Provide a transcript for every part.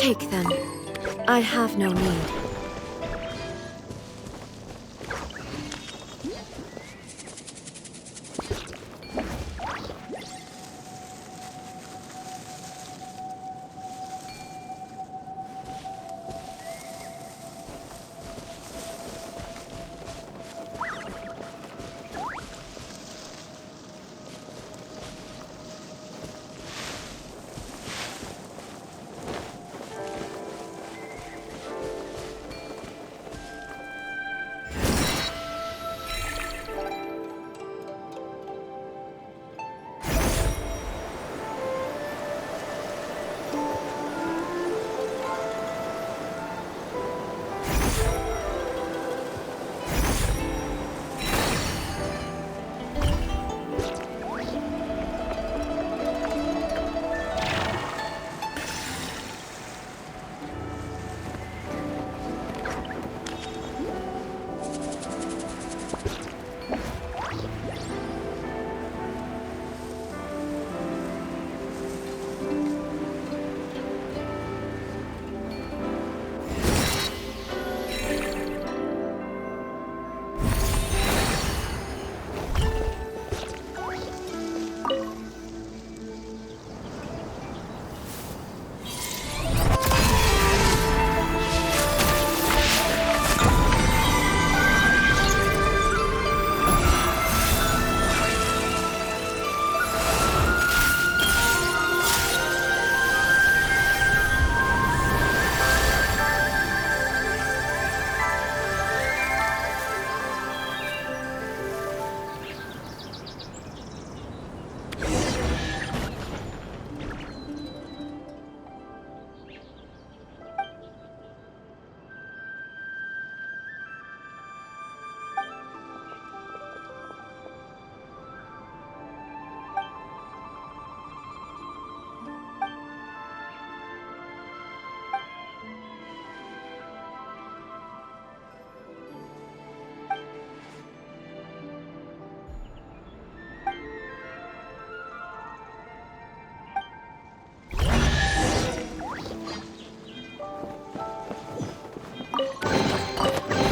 Take them. I have no need.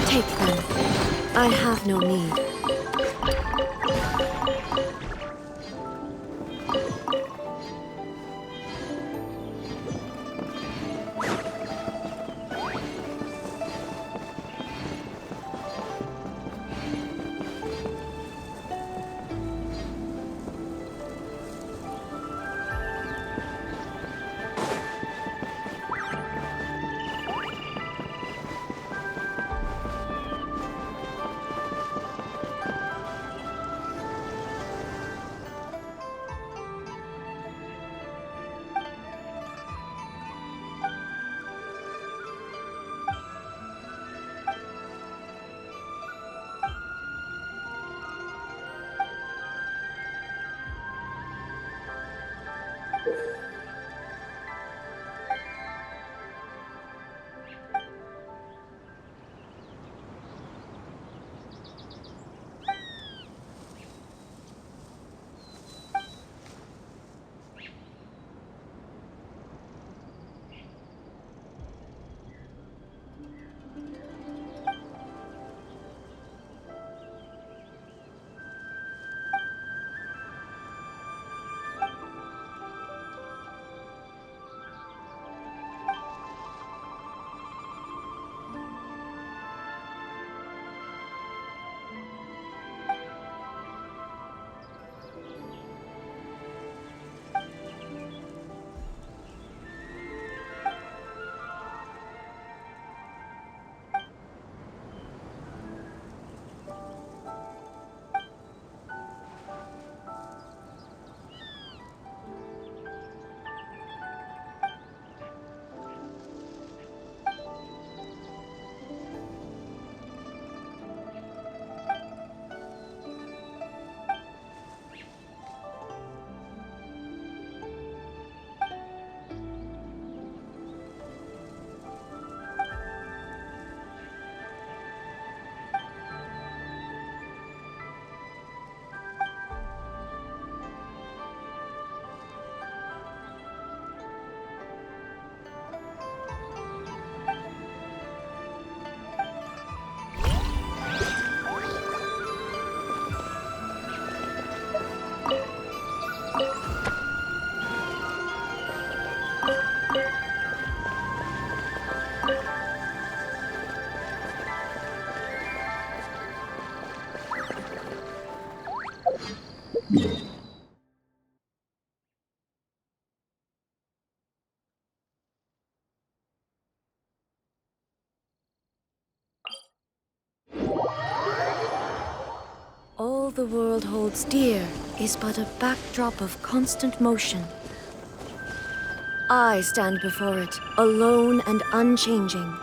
Take them. I have no need. the world holds dear is but a backdrop of constant motion. I stand before it, alone and unchanging.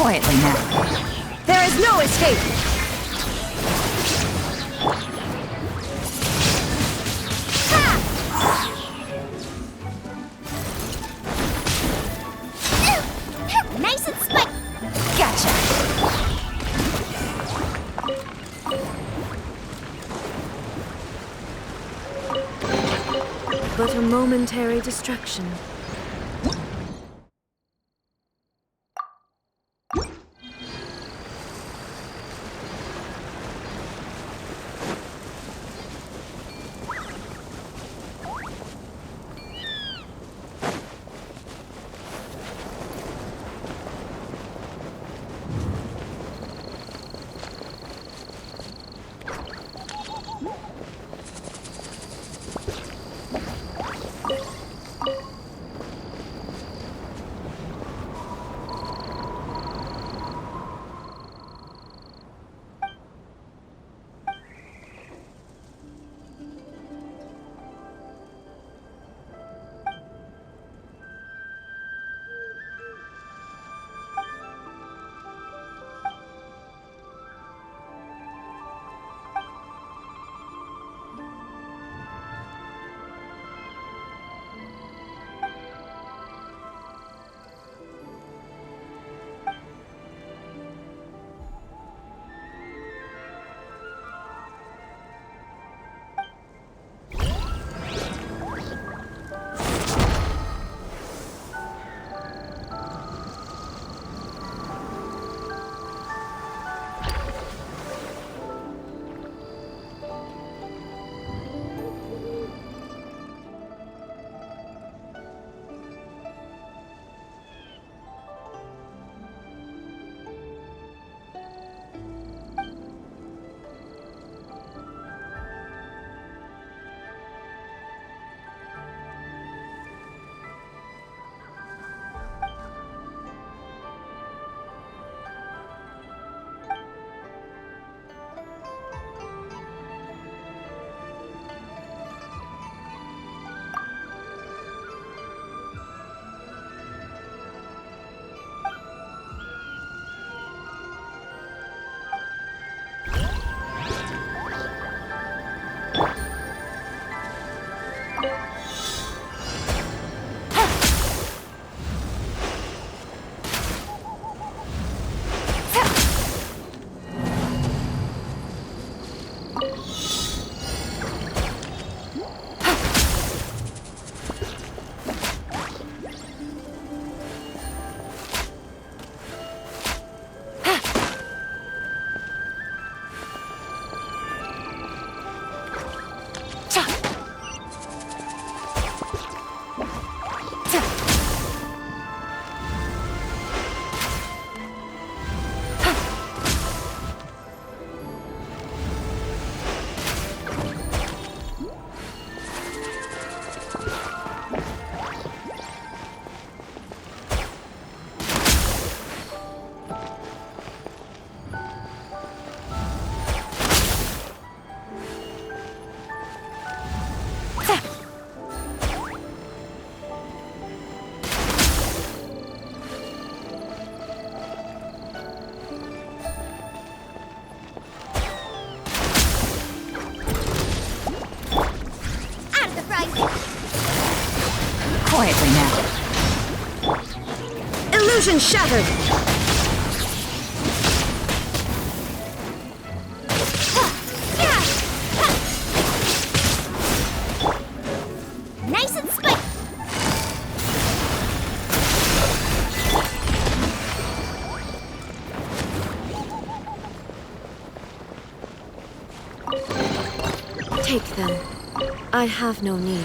Quietly now. There is no escape! Nice and spiky! Gotcha! But a momentary distraction. Illusion shattered! Nice and spiky! Take them. I have no need.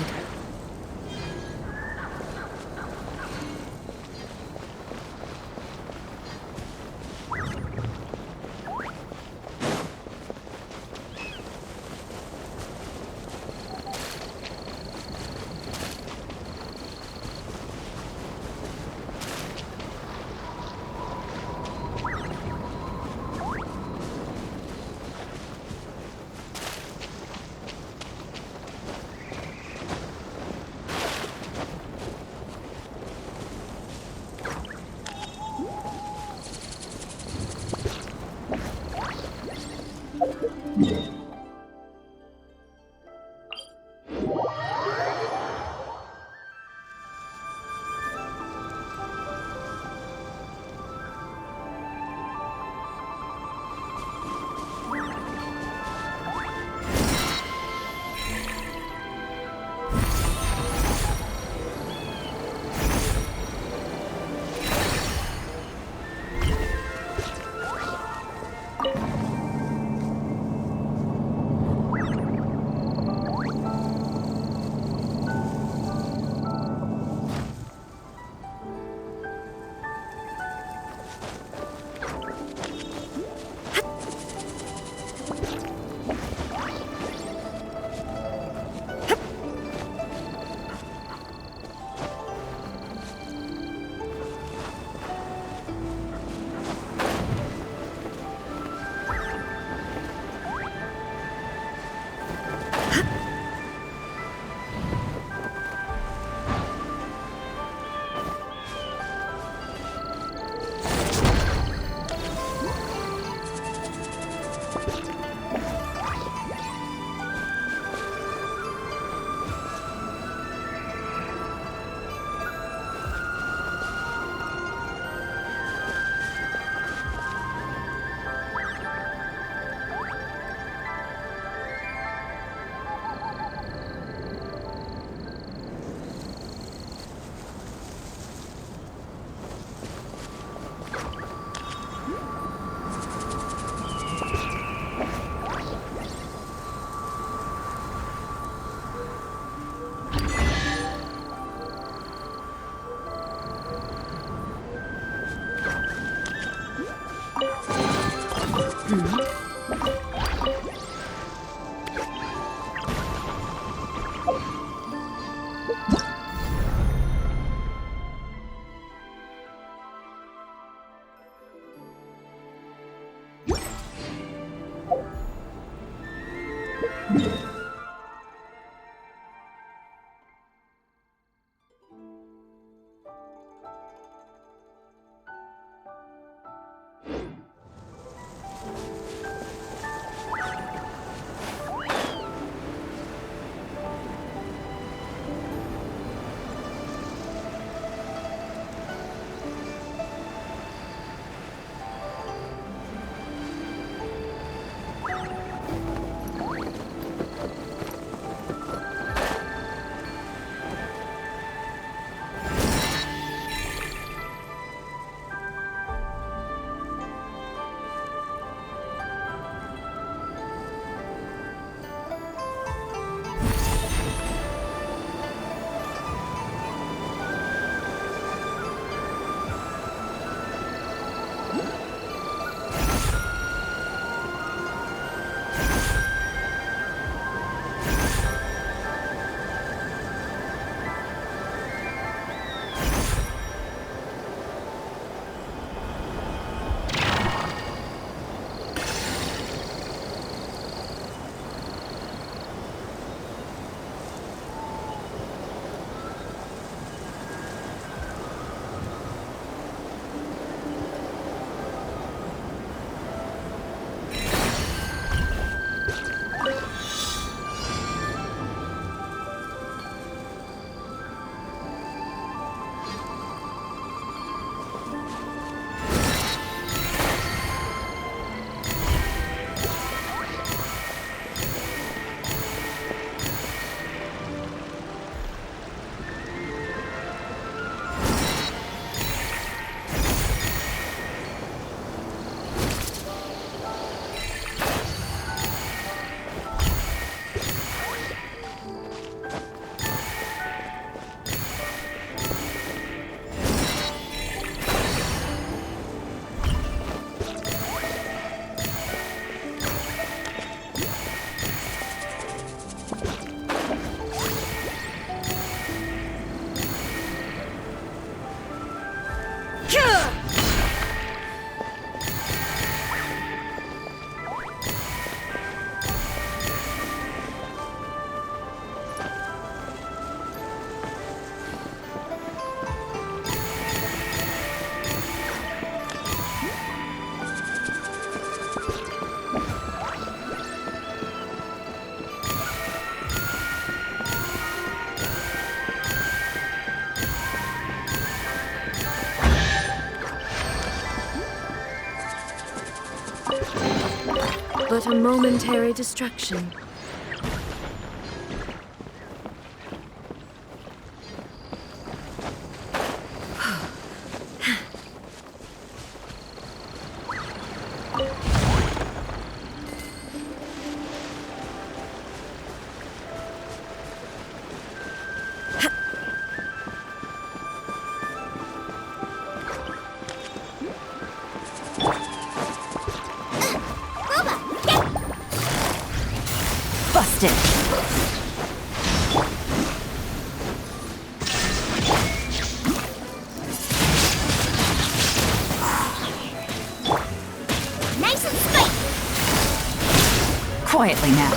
But a momentary distraction. Busted. Nice and spiky. Quietly now.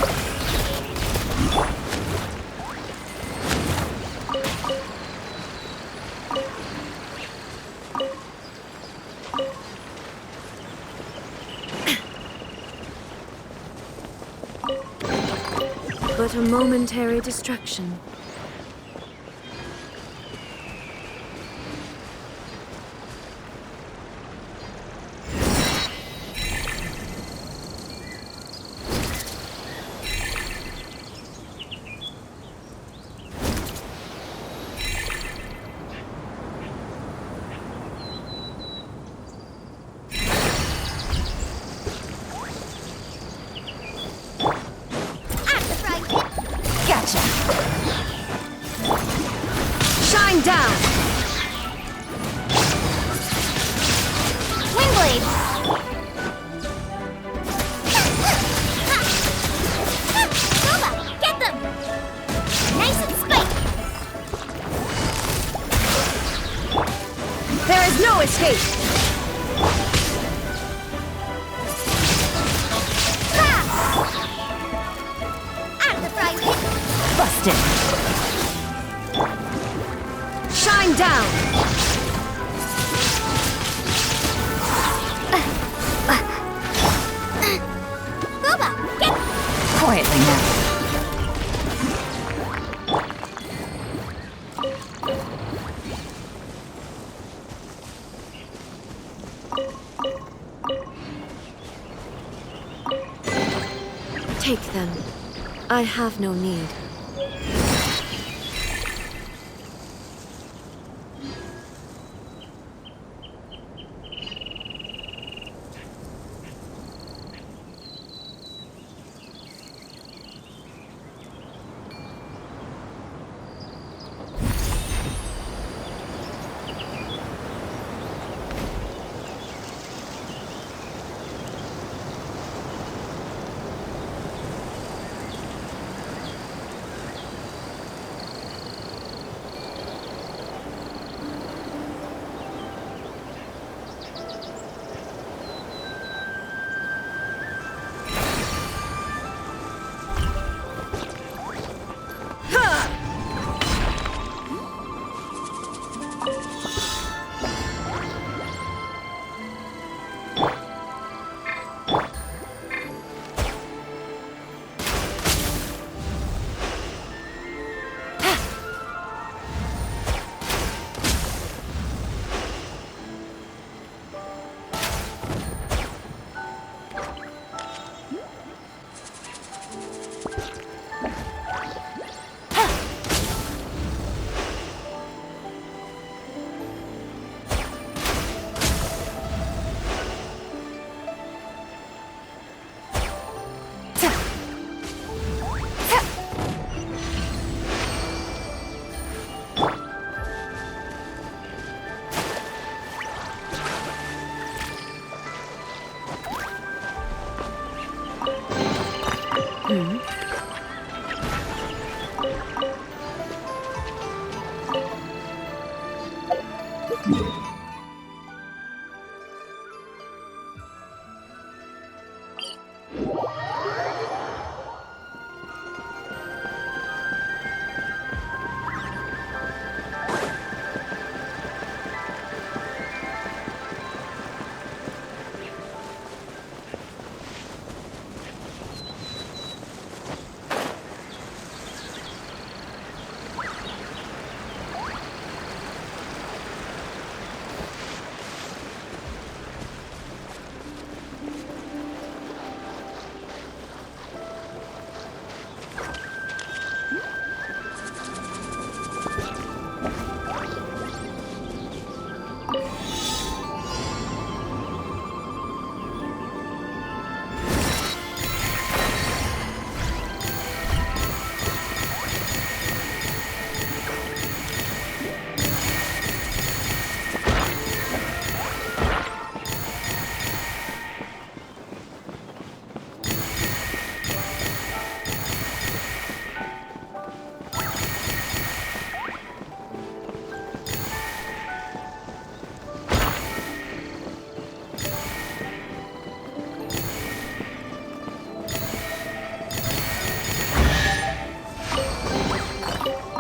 But a momentary distraction. Gotcha. Shine down! Windblade. Boba, get them. Nice and spiky. There is no escape! Busted. Shine down! Boba, get Quietly now. Take them. I have no need.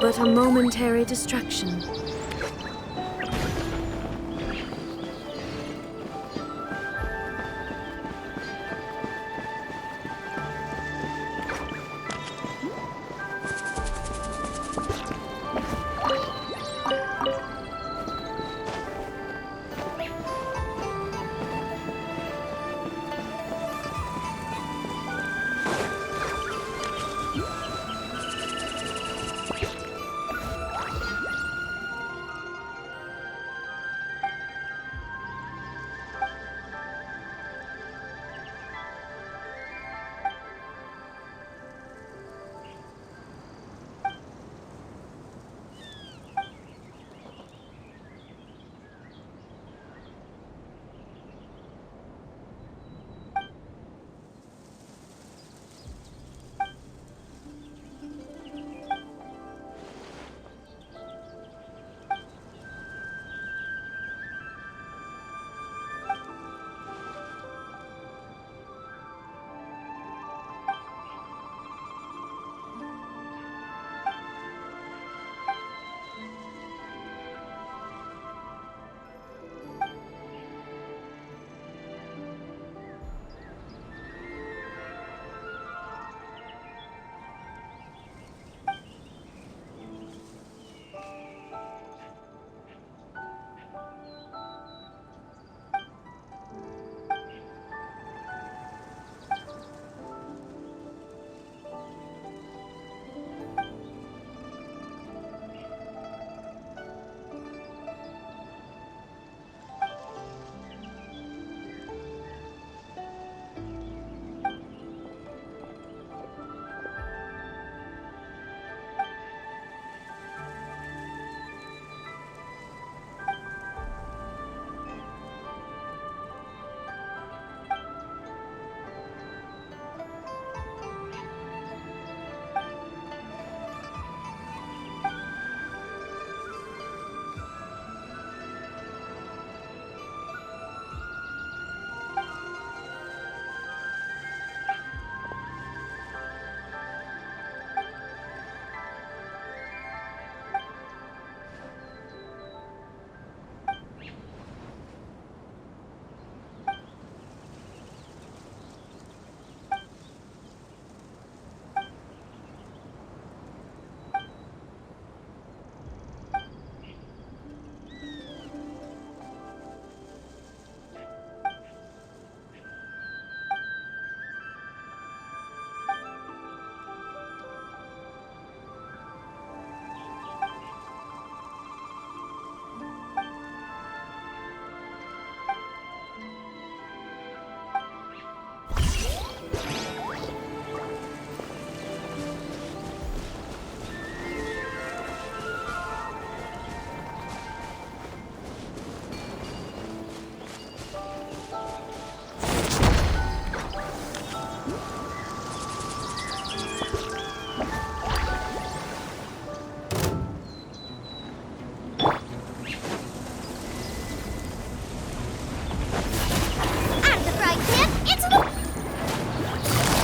but a momentary distraction.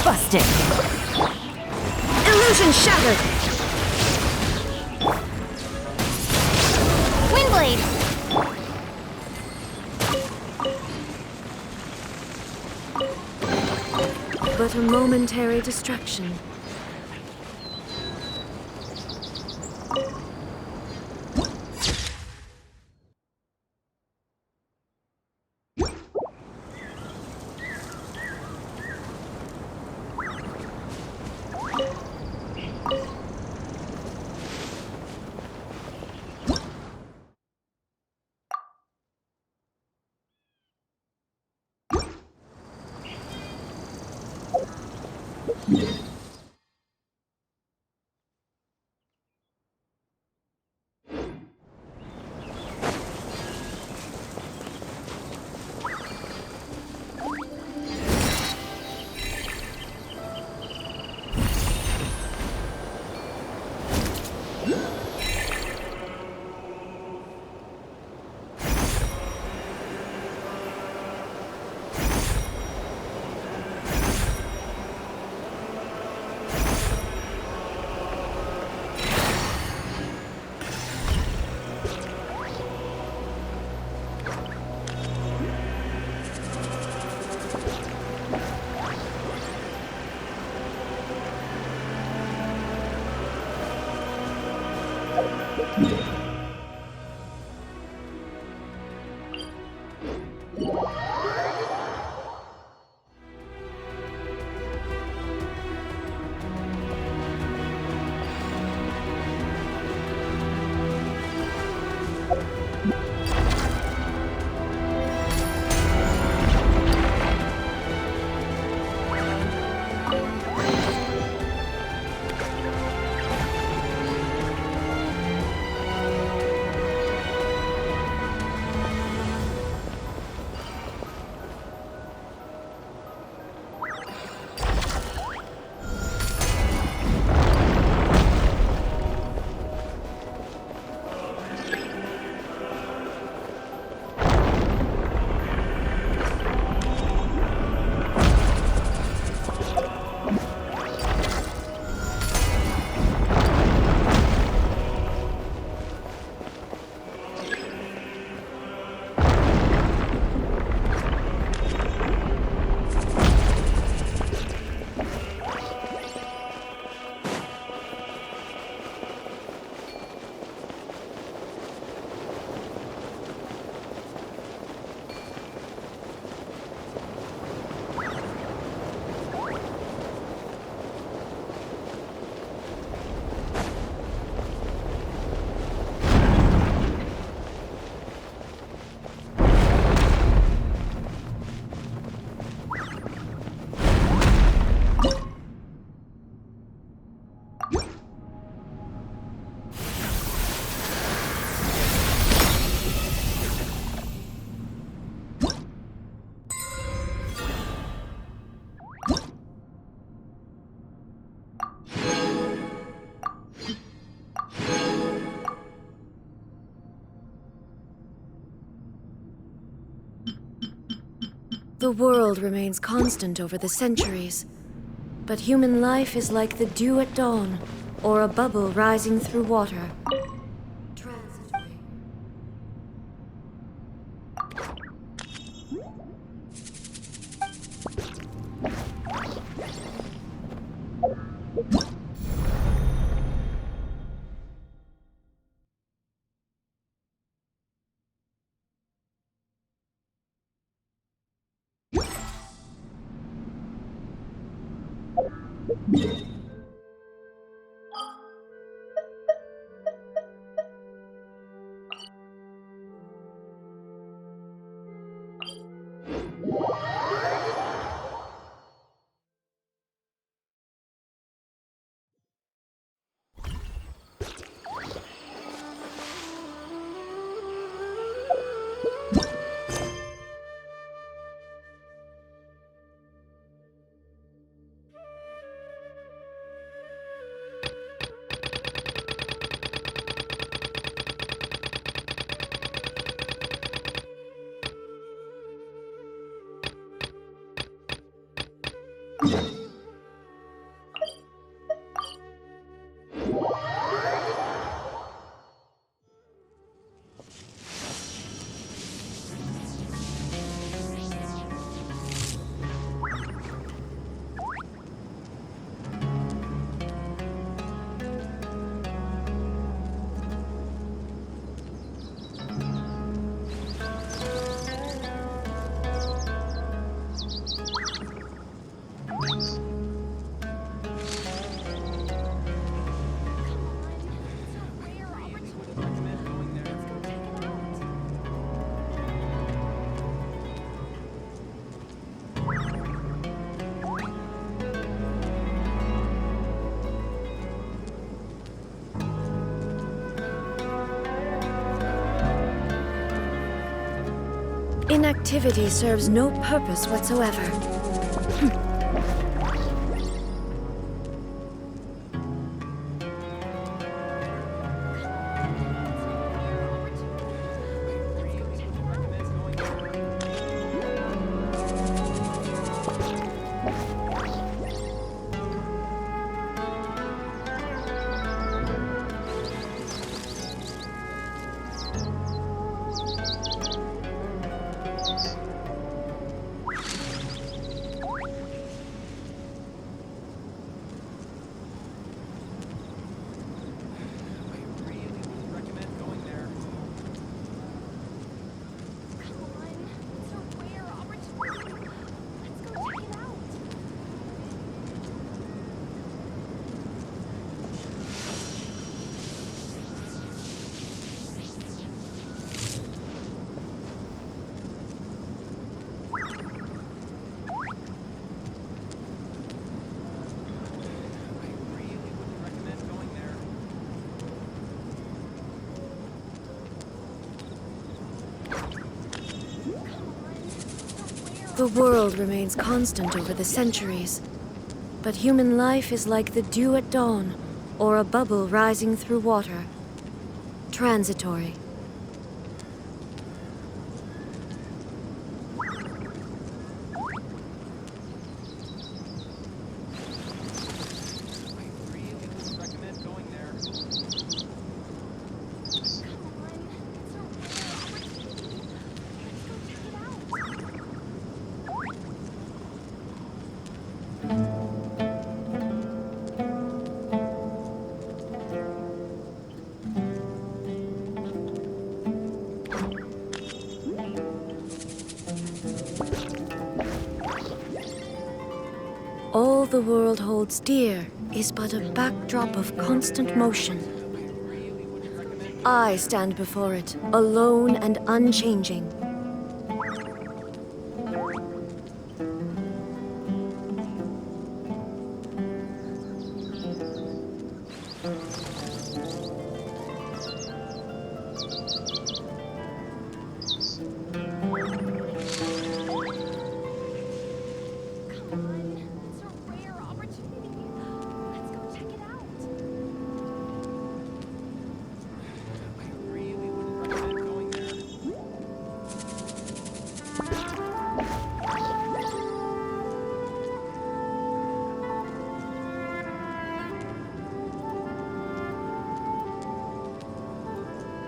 Busted! Illusion shattered! Windblade! But a momentary distraction. The world remains constant over the centuries, but human life is like the dew at dawn, or a bubble rising through water. Transitory. Inactivity serves no purpose whatsoever. The world remains constant over the centuries, but human life is like the dew at dawn, or a bubble rising through water. Transitory. All the world holds dear is but a backdrop of constant motion. I stand before it, alone and unchanging.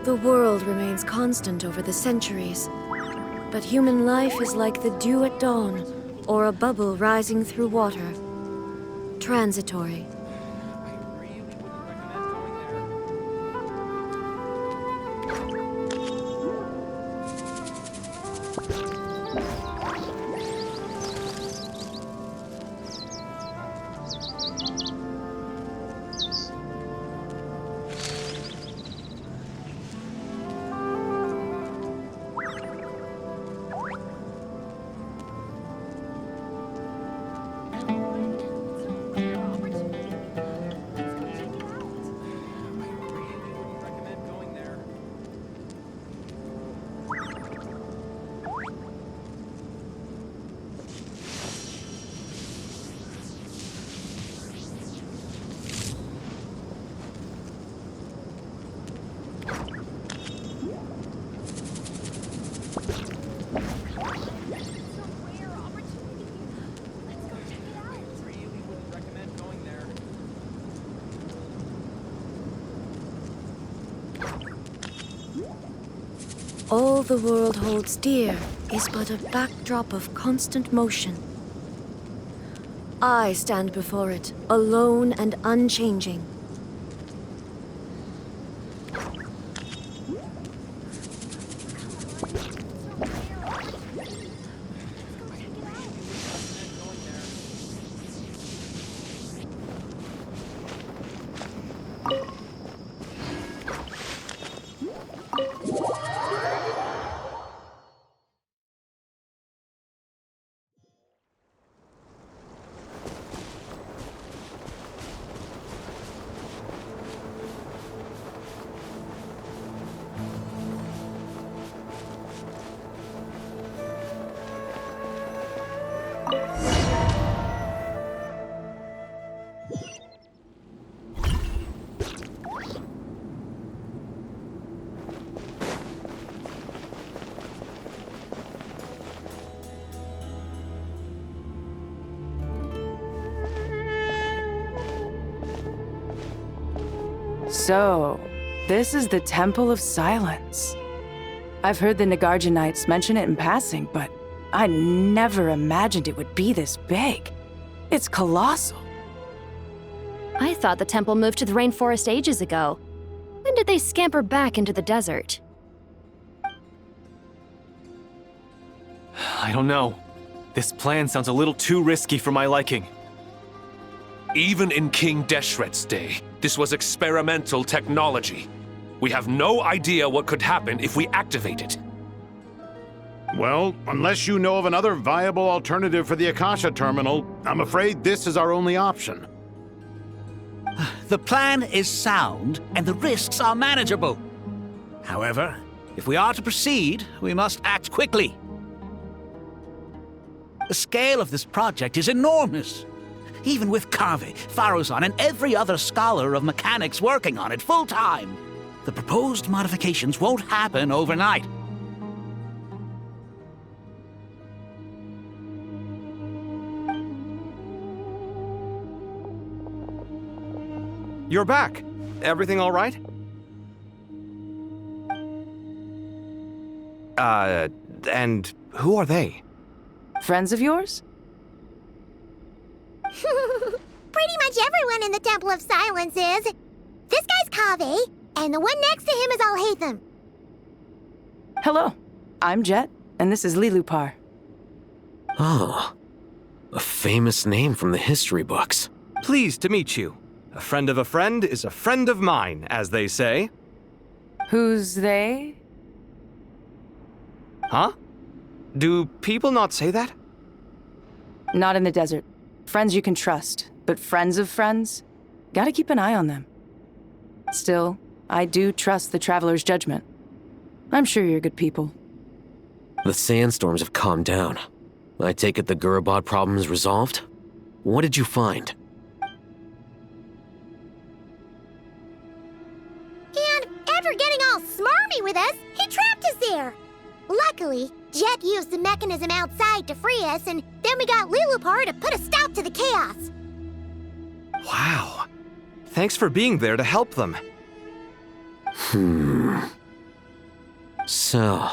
The world remains constant over the centuries, but human life is like the dew at dawn, or a bubble rising through water. Transitory. All the world holds dear is but a backdrop of constant motion. I stand before it, alone and unchanging. So, this is the Temple of Silence. I've heard the Nagarjanites mention it in passing, but I never imagined it would be this big. It's colossal. I thought the temple moved to the rainforest ages ago. When did they scamper back into the desert? I don't know. This plan sounds a little too risky for my liking. Even in King Deshret's day, this was experimental technology. We have no idea what could happen if we activate it. Well, unless you know of another viable alternative for the Akasha terminal, I'm afraid this is our only option. The plan is sound, and the risks are manageable. However, if we are to proceed, we must act quickly. The scale of this project is enormous. Even with Kaveh, Faruzan, and every other scholar of mechanics working on it full-time, the proposed modifications won't happen overnight. You're back. Everything all right? And who are they? Friends of yours? Pretty much everyone in the Temple of Silence is. This guy's Kaveh, and the one next to him is Alhaitham. Hello, I'm Jet, and this is Lilupar. Ah, a famous name from the history books. Pleased to meet you. A friend of a friend is a friend of mine, as they say. Who's they? Huh? Do people not say that? Not in the desert. Friends you can trust, but friends of friends? Gotta keep an eye on them. Still, I do trust the Traveler's judgment. I'm sure you're good people. The sandstorms have calmed down. I take it the Gurabad problem is resolved? What did you find? And after getting all smarmy with us, he trapped us there. Luckily, Jet used the mechanism outside to free us, and then we got Lilupar to put a stop to the chaos. Wow. Thanks for being there to help them. So,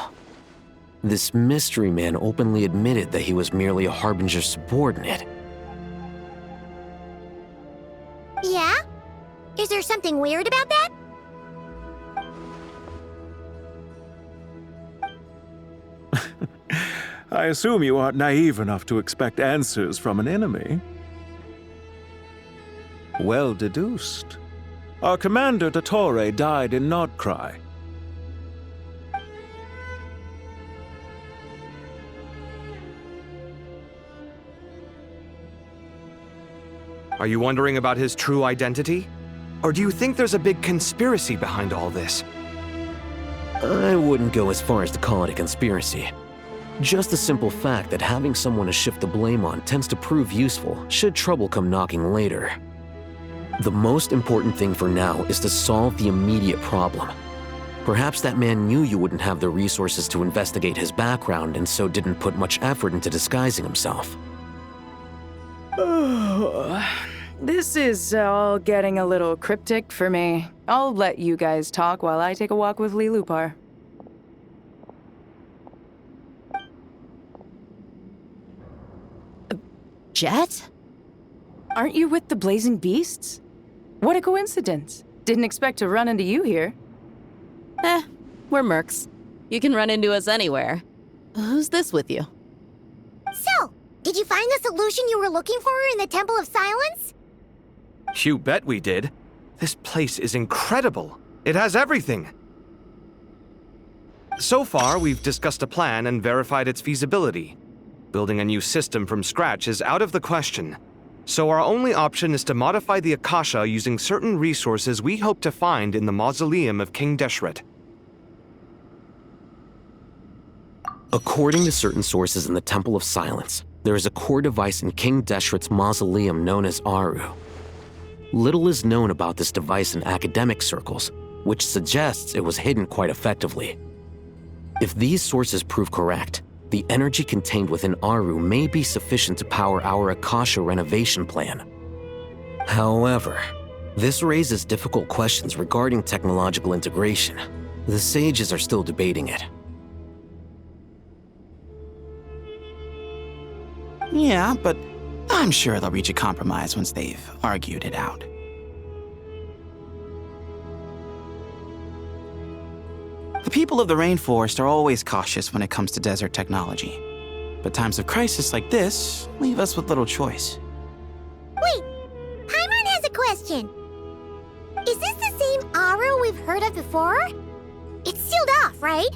this mystery man openly admitted that he was merely a Harbinger subordinate. Yeah? Is there something weird about that? I assume you aren't naive enough to expect answers from an enemy. Well deduced. Our commander, Dottore, died in Nordkrai. Are you wondering about his true identity? Or do you think there's a big conspiracy behind all this? I wouldn't go as far as to call it a conspiracy. Just the simple fact that having someone to shift the blame on tends to prove useful should trouble come knocking later. The most important thing for now is to solve the immediate problem. Perhaps that man knew you wouldn't have the resources to investigate his background and so didn't put much effort into disguising himself. This is all getting a little cryptic for me. I'll let you guys talk while I take a walk with Lilupar. Jet? Aren't you with the Blazing Beasts? What a coincidence. Didn't expect to run into you here. We're mercs. You can run into us anywhere. Who's this with you? So, did you find the solution you were looking for in the Temple of Silence? You bet we did. This place is incredible. It has everything. So far, we've discussed a plan and verified its feasibility. Building a new system from scratch is out of the question. So our only option is to modify the Akasha using certain resources we hope to find in the mausoleum of King Deshret. According to certain sources in the Temple of Silence, there is a core device in King Deshret's mausoleum known as Aru. Little is known about this device in academic circles, which suggests it was hidden quite effectively. If these sources prove correct, the energy contained within Aru may be sufficient to power our Akasha renovation plan. However, this raises difficult questions regarding technological integration. The sages are still debating it. Yeah, but I'm sure they'll reach a compromise once they've argued it out. The people of the rainforest are always cautious when it comes to desert technology. But times of crisis like this leave us with little choice. Wait, Paimon has a question. Is this the same Aru we've heard of before? It's sealed off, right?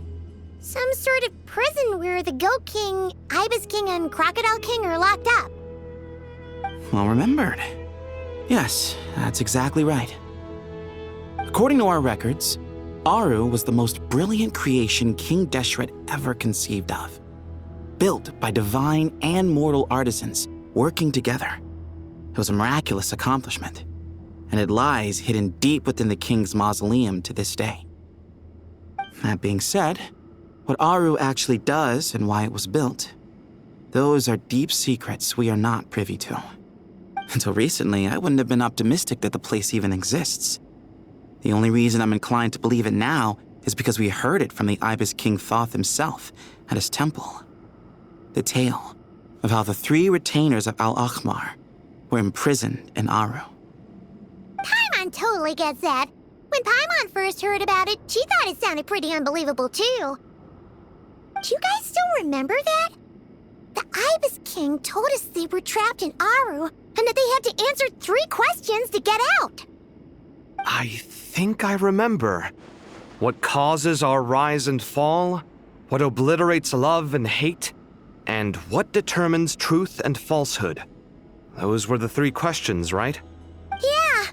Some sort of prison where the Goat King, Ibis King, and Crocodile King are locked up. Well remembered. Yes, that's exactly right. According to our records, Aru was the most brilliant creation King Deshret ever conceived of. Built by divine and mortal artisans working together. It was a miraculous accomplishment, and it lies hidden deep within the king's mausoleum to this day. That being said, what Aru actually does and why it was built, those are deep secrets we are not privy to. Until recently, I wouldn't have been optimistic that the place even exists. The only reason I'm inclined to believe it now is because we heard it from the Ibis King Thoth himself at his temple. The tale of how the 3 retainers of Al-Akhmar were imprisoned in Aru. Paimon totally gets that. When Paimon first heard about it, she thought it sounded pretty unbelievable too. Do you guys still remember that? The Ibis King told us they were trapped in Aru and that they had to answer 3 questions to get out. I think I remember. What causes our rise and fall? What obliterates love and hate? And what determines truth and falsehood? Those were the 3 questions, right? Yeah.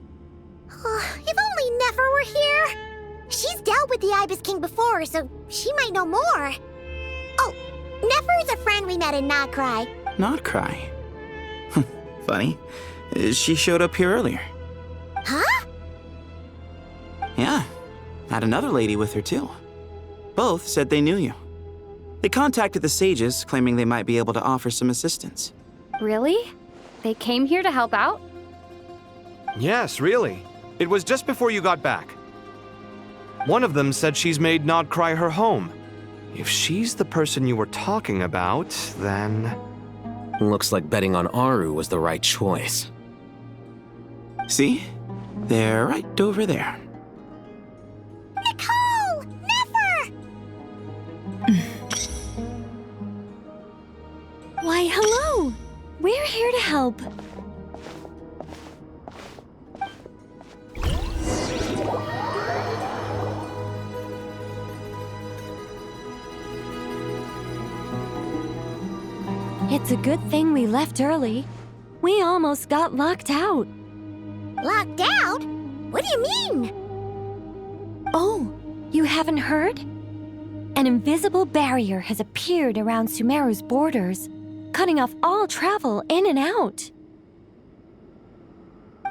If only Nefer were here. She's dealt with the Ibis King before, so she might know more. Oh, Nefer is a friend we met in Nordkrai. Nordkrai? Funny. She showed up here earlier. Huh? Yeah. Had another lady with her too. Both said they knew you. They contacted the sages, claiming they might be able to offer some assistance. Really? They came here to help out? Yes, really. It was just before you got back. One of them said she's made Nod Cry her home. If she's the person you were talking about, then... Looks like betting on Aru was the right choice. See? They're right over there. Nicole! Never! Why, hello! We're here to help. It's a good thing we left early. We almost got locked out. Locked out? What do you mean? Oh, you haven't heard? An invisible barrier has appeared around Sumeru's borders, cutting off all travel in and out.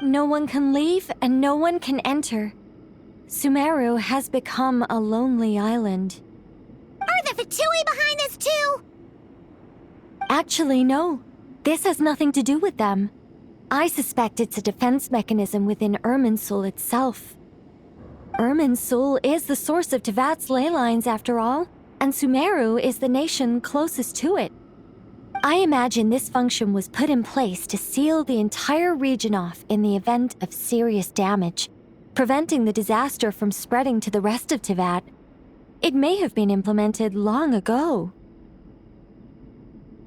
No one can leave and no one can enter. Sumeru has become a lonely island. Are the Fatui behind this too? Actually, no. This has nothing to do with them. I suspect it's a defense mechanism within Irminsul itself. Irminsul is the source of Tevat's ley lines, after all, and Sumeru is the nation closest to it. I imagine this function was put in place to seal the entire region off in the event of serious damage, preventing the disaster from spreading to the rest of Tevat. It may have been implemented long ago.